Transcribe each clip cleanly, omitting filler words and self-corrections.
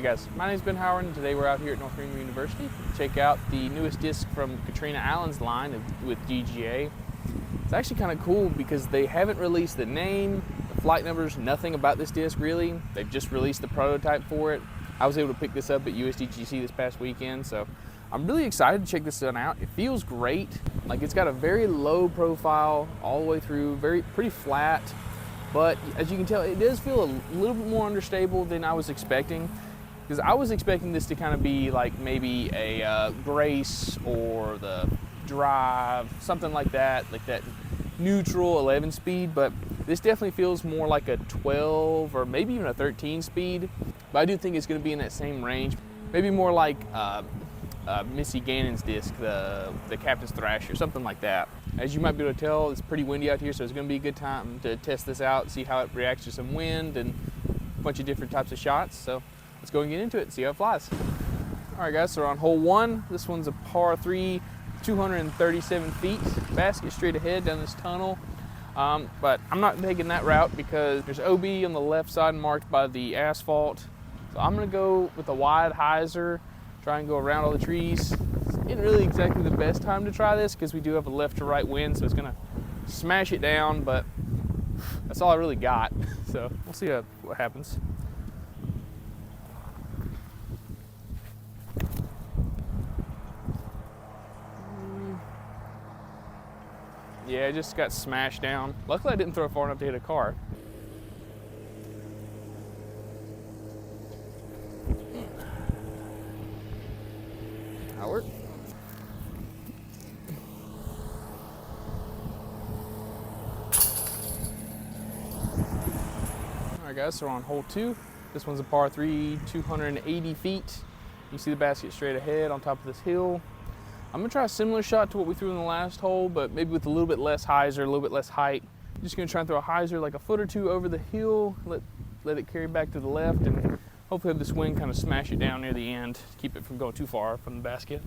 Hey guys, my name is Ben Howard and today we're out here at North Greenville University to check out the newest disc from Catrina Allen's line with GGA. It's actually kind of cool because they haven't released the name, the flight numbers, nothing about this disc really. They've just released the prototype for it. I was able to pick this up at USDGC this past weekend, so I'm really excited to check this one out. It feels great. Like, it's got a very low profile all the way through, pretty flat, but as you can tell, it does feel a little bit more understable than I was expecting. Because I was expecting this to kind of be like maybe a Grace or the Drive, something like that neutral 11 speed, but this definitely feels more like a 12 or maybe even a 13 speed. But I do think it's going to be in that same range, maybe more like Missy Gannon's disc, the Captain's Thrasher, something like that. As you might be able to tell, it's pretty windy out here, so it's going to be a good time to test this out and see how it reacts to some wind and a bunch of different types of shots. So let's go and get into it and see how it flies. All right guys, so we're on hole 1. This one's a par 3, 237 feet. Basket straight ahead down this tunnel. But I'm not taking that route because there's OB on the left side marked by the asphalt. So I'm gonna go with a wide hyzer, try and go around all the trees. It's not really exactly the best time to try this because we do have a left to right wind, so it's gonna smash it down, but that's all I really got. So we'll see what happens. Yeah, it just got smashed down. Luckily I didn't throw it far enough to hit a car. That'll work. Alright guys, so we're on hole 2. This one's a par 3, 280 feet. You see the basket straight ahead on top of this hill. I'm gonna try a similar shot to what we threw in the last hole, but maybe with a little bit less hyzer, a little bit less height. I'm just gonna try and throw a hyzer like a foot or two over the hill, let it carry back to the left, and hopefully have the swing kind of smash it down near the end to keep it from going too far from the basket.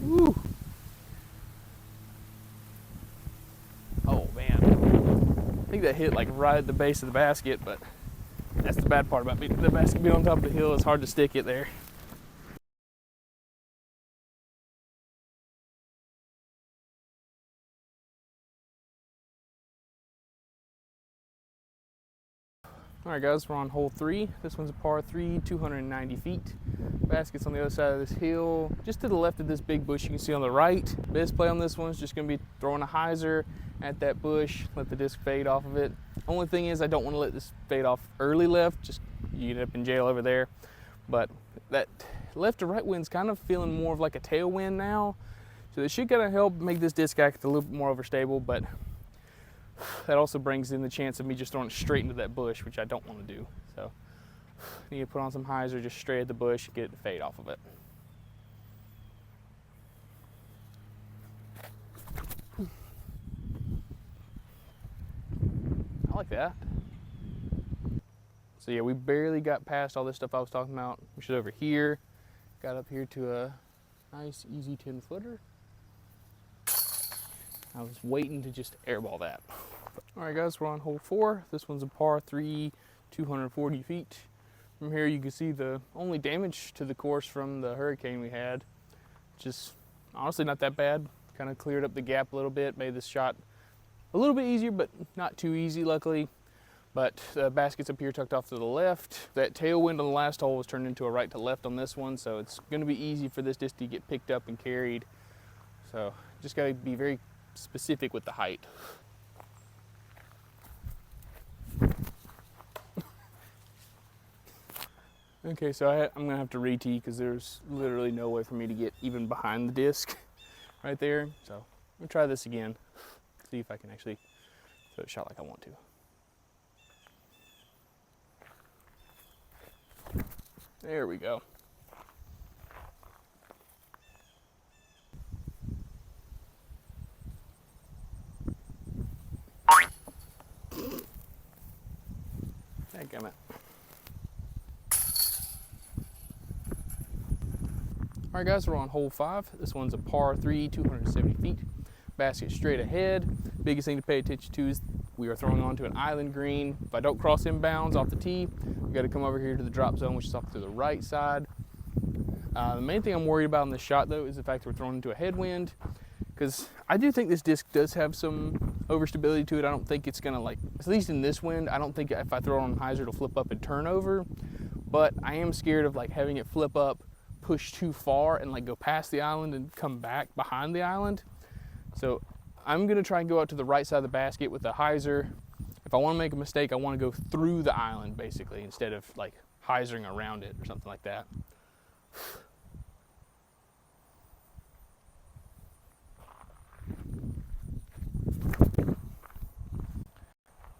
Woo. Oh man, I think that hit like right at the base of the basket, but that's the bad part about the basket being on top of the hill. It's hard to stick it there. All right guys, we're on hole 3. This one's a par 3, 290 feet. Basket's on the other side of this hill, just to the left of this big bush you can see on the right. Best play on this one is just gonna be throwing a hyzer at that bush, let the disc fade off of it. Only thing is I don't want to let this fade off early left, just you get up in jail over there. But that left to right wind's kind of feeling more of like a tailwind now. So it should kind of help make this disc act a little bit more overstable, but that also brings in the chance of me just throwing it straight into that bush, which I don't want to do. So I need to put on some hyzer just straight at the bush, get it to fade off of it. I like that. So yeah, we barely got past all this stuff I was talking about. We should over here. Got up here to a nice, easy 10-footer. I was waiting to just airball that. All right guys, we're on hole 4. This one's a par 3, 240 feet. From here you can see the only damage to the course from the hurricane we had, which is honestly not that bad. Kind of cleared up the gap a little bit, made this shot a little bit easier, but not too easy luckily. But the basket's up here tucked off to the left. That tailwind on the last hole was turned into a right to left on this one, so it's gonna be easy for this disc to get picked up and carried. So just gotta be very specific with the height. Okay, so I'm gonna have to re-tee because there's literally no way for me to get even behind the disc right there. So I'm gonna try this again, see if I can actually throw a shot like I want to. There we go. Dadgummit. All right guys, we're on hole 5. This one's a par 3, 270 feet. Basket straight ahead. Biggest thing to pay attention to is We are throwing onto an island green. If I don't cross inbounds off the tee, we got to come over here to the drop zone, which is off to the right side. The main thing I'm worried about in this shot, though, is the fact that we're throwing into a headwind, because I do think this disc does have some overstability to it. I don't think it's gonna, like, at least in this wind, I don't think if I throw it on hyzer it'll flip up and turn over. But I am scared of like having it flip up, push too far, and like go past the island and come back behind the island. So I'm gonna try and go out to the right side of the basket with the hyzer. If I want to make a mistake, I want to go through the island basically, instead of like hyzering around it or something like that.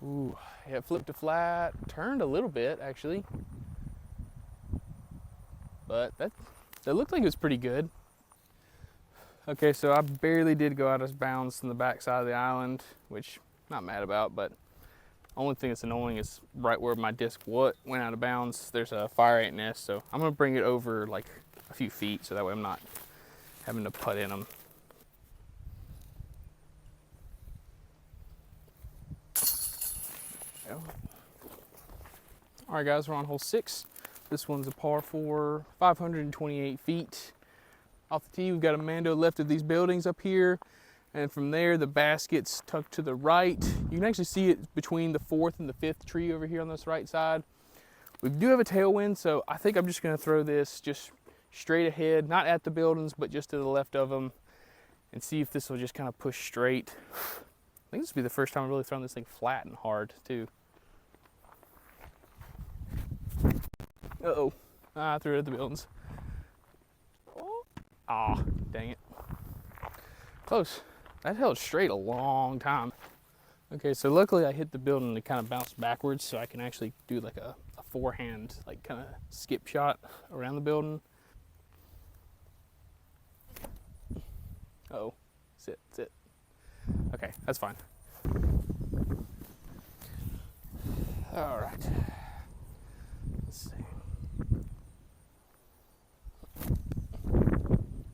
Ooh, yeah, flipped to flat, turned a little bit actually, but that looked like it was pretty good. Okay, so I barely did go out of bounds from the back side of the island, which I'm not mad about, but only thing that's annoying is right where my disc went out of bounds, there's a fire ant nest, so I'm gonna bring it over like a few feet so that way I'm not having to putt in them. All right, guys, we're on hole 6. This one's a par 4, 528 feet. Off the tee, we've got a mando left of these buildings up here, and from there, the basket's tucked to the right. You can actually see it between the 4th and the 5th tree over here on this right side. We do have a tailwind, so I think I'm just gonna throw this just straight ahead, not at the buildings, but just to the left of them, and see if this will just kind of push straight. I think this will be the first time I've really thrown this thing flat and hard, too. Uh-oh. I threw it at the buildings. Ah, dang it. Close. That held straight a long time. Okay, so luckily I hit the building and it kind of bounced backwards, so I can actually do like a forehand, like kind of skip shot around the building. Uh-oh. Sit. Okay, that's fine. All right. Let's see.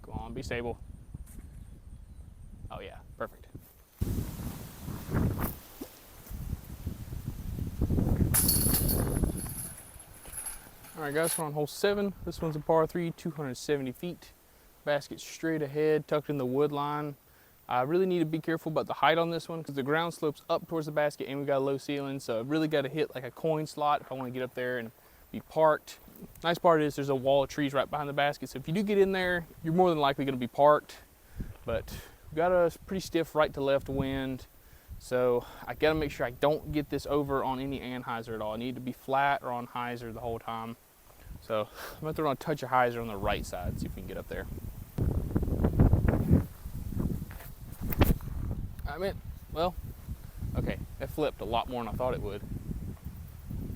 Go on, be stable. Oh yeah, perfect. All right, guys, we're on hole 7. This one's a par 3, 270 feet. Basket straight ahead, tucked in the wood line. I really need to be careful about the height on this one because the ground slopes up towards the basket and we got a low ceiling, so I really got to hit like a coin slot if I want to get up there and be parked. Nice part is there's a wall of trees right behind the basket, so if you do get in there, you're more than likely going to be parked. But we've got a pretty stiff right to left wind, so I got to make sure I don't get this over on any anhyzer at all. I need to be flat or on hyzer the whole time. So I'm going to throw on a touch of hyzer on the right side, see if we can get up there. I mean, well, okay, that flipped a lot more than I thought it would.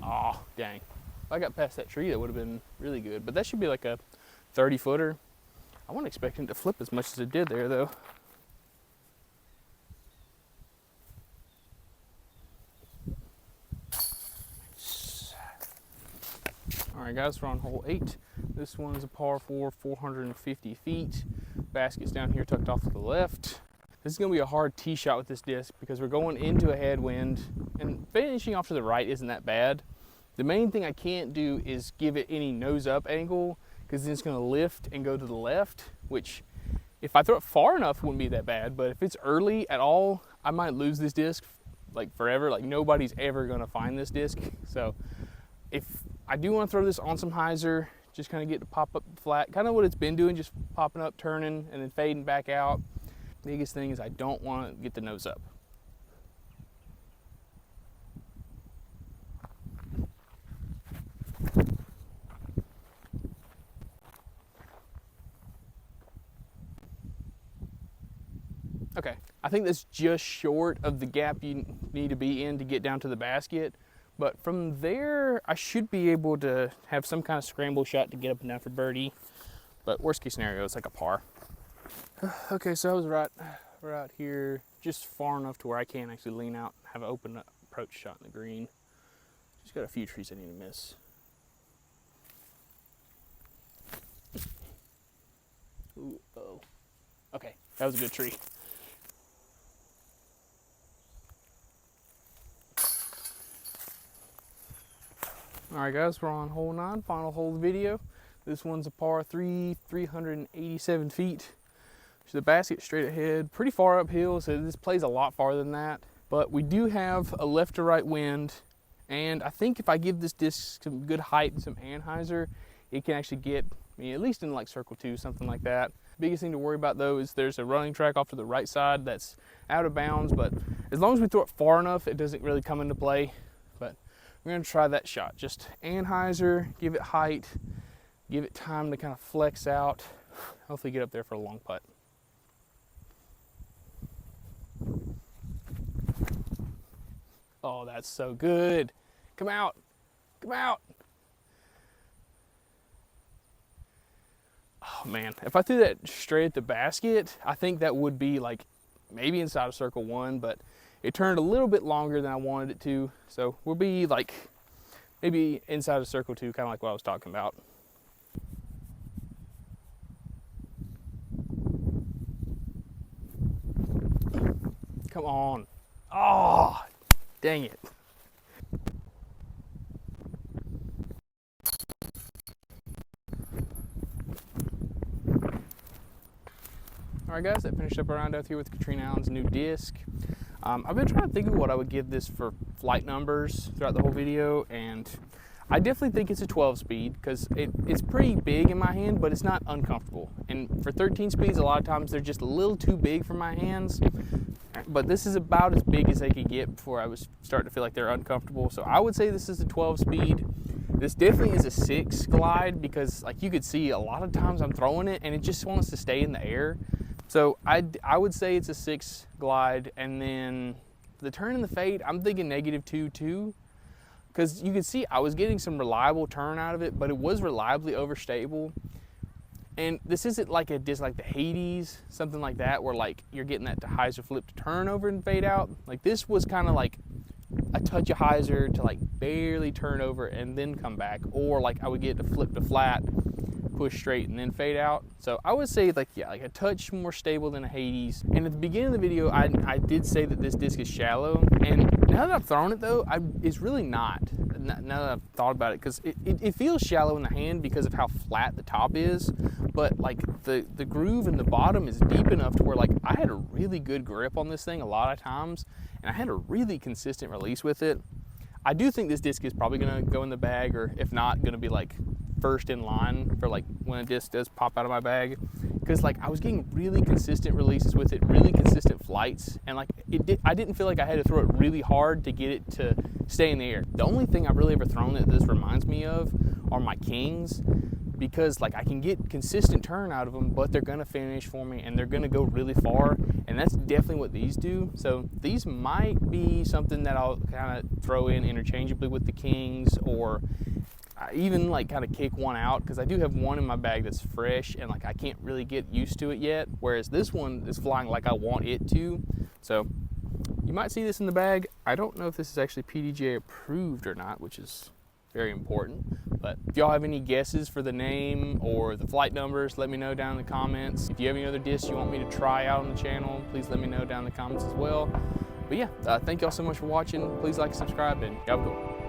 Aw, dang. If I got past that tree, that would have been really good. But that should be like a 30-footer. I wasn't expecting it to flip as much as it did there, though. All right, guys, we're on hole 8. This one's a par 4, 450 feet. Basket's down here tucked off to the left. This is going to be a hard tee shot with this disc because we're going into a headwind, and finishing off to the right isn't that bad. The main thing I can't do is give it any nose up angle because then it's going to lift and go to the left, which if I throw it far enough wouldn't be that bad, but if it's early at all, I might lose this disc like forever. Like nobody's ever going to find this disc. So if I do want to throw this on some hyzer, just kind of get to pop up flat, kind of what it's been doing, just popping up, turning, and then fading back out. Biggest thing is I don't want to get the nose up. Okay, I think that's just short of the gap you need to be in to get down to the basket. But from there, I should be able to have some kind of scramble shot to get up and down for birdie. But worst case scenario, it's like a par. Okay, so I was right here, just far enough to where I can actually lean out and have an open approach shot in the green. Just got a few trees I need to miss. Ooh, uh-oh. Okay, that was a good tree. All right guys, we're on hole 9, final hole of the video. This one's a par 3, 387 feet. So the basket straight ahead, pretty far uphill, so this plays a lot farther than that. But we do have a left to right wind, and I think if I give this disc some good height and some anhyzer, it can actually get me at least in like circle 2, something like that. Biggest thing to worry about though is there's a running track off to the right side that's out of bounds, but as long as we throw it far enough, it doesn't really come into play. But we're gonna try that shot. Just anhyzer, give it height, give it time to kind of flex out. Hopefully get up there for a long putt. Oh, that's so good. Come out, come out. Oh man, if I threw that straight at the basket, I think that would be like maybe inside of circle 1, but it turned a little bit longer than I wanted it to. So we'll be like maybe inside of circle 2, kind of like what I was talking about. Come on. Oh, dang it. All right guys, that finished up our round out here with Catrina Allen's new disc. I've been trying to think of what I would give this for flight numbers throughout the whole video, and I definitely think it's a 12 speed because it's pretty big in my hand, but it's not uncomfortable. And for 13 speeds, a lot of times they're just a little too big for my hands, but this is about as big as they could get before I was starting to feel like they're uncomfortable. So I would say this is a 12 speed. This definitely is a 6 glide because like you could see a lot of times I'm throwing it and it just wants to stay in the air. So I would say it's a 6 glide, and then the turn and the fade, I'm thinking -2 too, because you can see I was getting some reliable turn out of it, but it was reliably overstable. And this isn't like a disc like the Hades, something like that, where like you're getting that to hyzer flip to turn over and fade out. Like this was kind of like a touch of hyzer to like barely turn over and then come back, or like I would get to flip to flat, push straight and then fade out. So I would say like, yeah, like a touch more stable than a Hades. And at the beginning of the video, I did say that this disc is shallow, and now that I've thrown it though, it's really not. Now that I've thought about it, because it feels shallow in the hand because of how flat the top is, but like the groove in the bottom is deep enough to where like I had a really good grip on this thing a lot of times, and I had a really consistent release with it. I do think this disc is probably gonna go in the bag, or if not, gonna be like first in line for like when a disc does pop out of my bag, because like I was getting really consistent releases with it, really consistent flights, and like I didn't feel like I had to throw it really hard to get it to stay in the air. The only thing I've really ever thrown that this reminds me of are my Kings, because like I can get consistent turn out of them, but they're gonna finish for me and they're gonna go really far, and that's definitely what these do. So these might be something that I'll kind of throw in interchangeably with the Kings, or even like kind of kick one out, because I do have one in my bag that's fresh and like I can't really get used to it yet, whereas this one is flying like I want it to. So you might see this in the bag. I don't know if this is actually PDGA approved or not, which is very important. But if y'all have any guesses for the name or the flight numbers, let me know down in the comments. If you have any other discs you want me to try out on the channel, please let me know down in the comments as well. But yeah, thank y'all so much for watching. Please like and subscribe, and y'all have a good one.